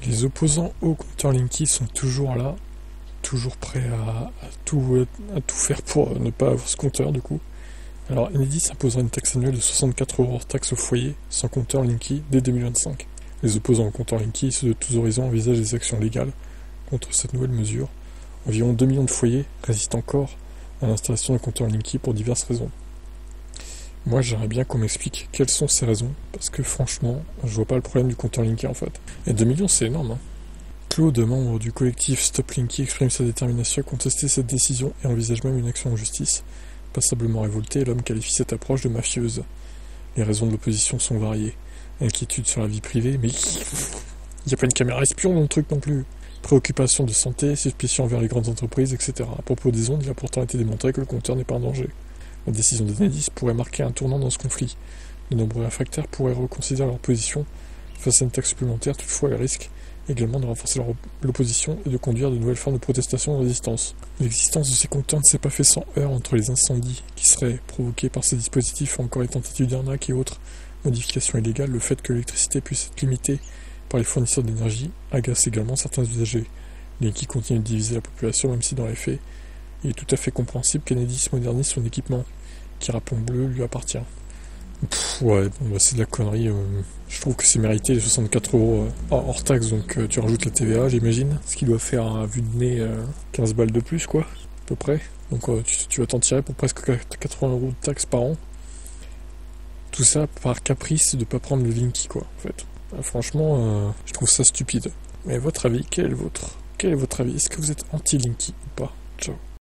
Les opposants au compteur Linky sont toujours là, toujours prêts à tout faire pour ne pas avoir ce compteur du coup. Alors Enedis imposera une taxe annuelle de 64 € hors taxe au foyer, sans compteur Linky, dès 2025. Les opposants au compteur Linky, ceux de tous horizons, envisagent des actions légales contre cette nouvelle mesure. Environ 2 millions de foyers résistent encore à l'installation de compteur Linky pour diverses raisons. Moi j'aimerais bien qu'on m'explique quelles sont ces raisons, parce que franchement, je vois pas le problème du compteur Linky en fait. Et 2 millions c'est énorme, hein. Claude, membre du collectif Stop Linky, exprime sa détermination à contester cette décision et envisage même une action en justice. Passablement révolté, l'homme qualifie cette approche de mafieuse. Les raisons de l'opposition sont variées. Inquiétude sur la vie privée, mais il n'y a pas une caméra espion dans le truc non plus. Préoccupation de santé, suspicion envers les grandes entreprises, etc. À propos des ondes, il a pourtant été démontré que le compteur n'est pas un danger. La décision d'Enedis pourrait marquer un tournant dans ce conflit. De nombreux réfractaires pourraient reconsidérer leur position face à une taxe supplémentaire, toutefois elle risque également de renforcer l'opposition et de conduire de nouvelles formes de protestation et de résistance. L'existence de ces compteurs ne s'est pas fait sans heurts entre les incendies qui seraient provoqués par ces dispositifs ou encore les tentatives d'arnaque et autres modifications illégales. Le fait que l'électricité puisse être limitée par les fournisseurs d'énergie agace également certains usagers. Linky continue de diviser la population, même si dans les faits, il est tout à fait compréhensible qu'Enedis modernise son équipement, qui, rappelons-le, lui appartient. Ouais, bon, bah, c'est de la connerie. Je trouve que c'est mérité les 64 € hors taxe, donc tu rajoutes la TVA, j'imagine. Ce qui doit faire, à vue de nez, 15 balles de plus, quoi, à peu près. Donc tu vas t'en tirer pour presque 80 € de taxes par an. Tout ça par caprice de ne pas prendre le Linky, quoi, en fait. Franchement, je trouve ça stupide. Mais votre avis, quel est le vôtre? Quel est votre avis? Est-ce que vous êtes anti-Linky ou pas? Ciao.